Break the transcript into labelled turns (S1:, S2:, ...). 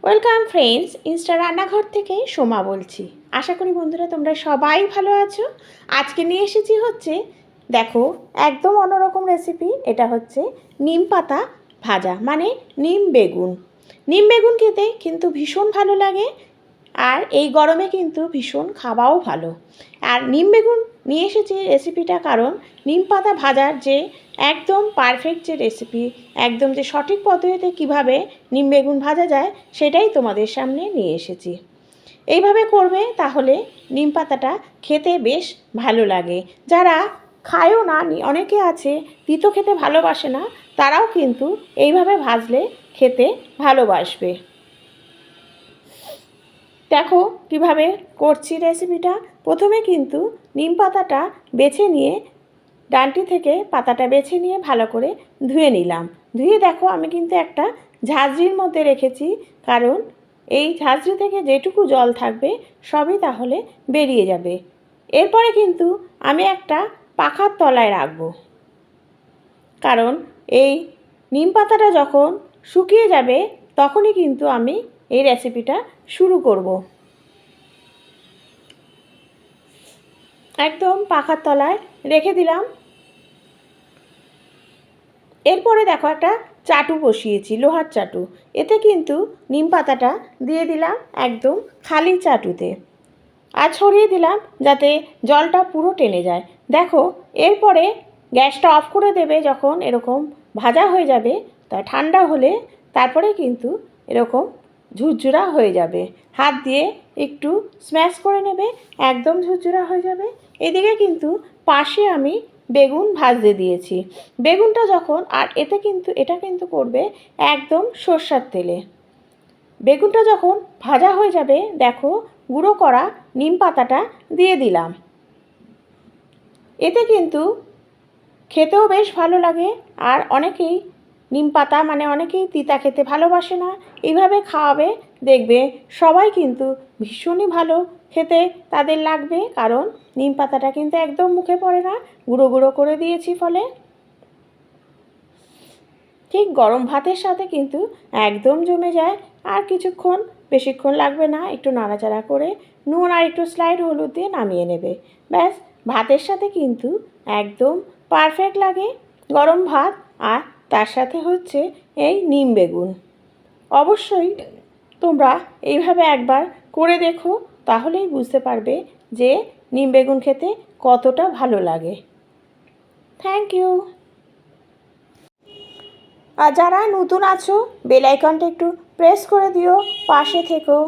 S1: Welcome friends, Insta রান্নাঘর থেকে সোমা বলছি। আশা করি বন্ধুরা তোমরা সবাই ভালো আছো। আজকে নিয়ে এসেছি হচ্ছে, দেখো, একদম অন্যরকম রেসিপি। এটা হচ্ছে নিম পাতা ভাজা, মানে নিম বেগুন। নিম বেগুন খেতে কিন্তু ভীষণ ভালো লাগে, আর এই গরমে কিন্তু ভীষণ খাওয়াও ভালো। আর নিম বেগুন নিয়ে এসেছি রেসিপিটা, কারণ নিম পাতা ভাজার যে একদম পারফেক্ট যে রেসিপি, একদম যে সঠিক পদ্ধতিতে কিভাবে নিম বেগুন ভাজা যায় সেটাই তোমাদের সামনে নিয়ে এসেছি। এইভাবে করবে, তাহলে নিম পাতাটা খেতে বেশ ভালো লাগে। যারা খায়ও না, অনেকে আছে তিতো খেতে ভালোবাসে না, তারাও কিন্তু এইভাবে ভাজলে খেতে ভালোবাসবে। দেখো কিভাবে করছি রেসিপিটা। প্রথমে কিন্তু নিম পাতাটা বেছে নিয়ে, ডাঁটি থেকে পাতাটা বেছে নিয়ে ভালো করে ধুয়ে নিলাম। ধুয়ে দেখো আমি কিন্তু একটা ঝাঁঝরির মধ্যে রেখেছি, কারণ এই ঝাঁঝরি থেকে যেটুকু জল থাকবে সবই তাহলে বেরিয়ে যাবে। এরপরে কিন্তু আমি একটা পাখার তলায় রাখবো, কারণ এই নিম পাতাটা যখন শুকিয়ে যাবে তখনই কিন্তু আমি এই রেসিপিটা শুরু করব। একদম পাখার তলায় রেখে দিলাম। এরপরে দেখো একটা চাটু বসিয়েছি, লোহার চাটু। এতে কিন্তু নিম পাতাটা দিয়ে দিলাম একদম খালি চাটুতে, আর ছড়িয়ে দিলাম যাতে জলটা পুরো টেনে যায়। দেখো, এরপরে গ্যাসটা অফ করে দেবে যখন এরকম ভাজা হয়ে যাবে। তা ঠান্ডা হলে তারপরে কিন্তু এরকম ঝুরঝুরা হয়ে যাবে। হাত দিয়ে একটু স্ম্যাশ করে নেবে, একদম ঝুরঝুরা হয়ে যাবে। এদিকে কিন্তু পাশে আমি বেগুন ভাজতে দিয়েছি। বেগুনটা যখন, আর এটা কিন্তু করবে একদম সর্ষের তেলে। বেগুনটা যখন ভাজা হয়ে যাবে, দেখো গুঁড়ো করা নিম পাতাটা দিয়ে দিলাম। এতে কিন্তু খেতেও বেশ ভালো লাগে। আর অনেকেই নিম পাতা, মানে অনেকেই তিতা খেতে ভালোবাসে না। এইভাবে খাওয়াবে, দেখবে সবাই কিন্তু ভীষণই ভালো খেতে তাদের লাগবে, কারণ নিম পাতাটা কিন্তু একদম মুখে পড়ে না, গুঁড়ো গুঁড়ো করে দিয়েছি ফলে। ঠিক গরম ভাতের সাথে কিন্তু একদম জমে যায়। আর বেশিক্ষণ লাগবে না, একটু নাড়াচাড়া করে নুন আর একটু স্লাইড হলুদ দিয়ে নামিয়ে নেবে। ব্যাস, ভাতের সাথে কিন্তু একদম পারফেক্ট লাগে গরম ভাত। আর তার সাথে হচ্ছে এই নিম বেগুন। অবশ্যই তোমরা এইভাবে একবার করে দেখো, তাহলেই বুঝতে পারবে যে নিম বেগুন খেতে কতটা ভালো লাগে। Thank you. আর যারা নতুন আছো, বেল আইকনটা একটু প্রেস করে দিও, পাশে থেকো।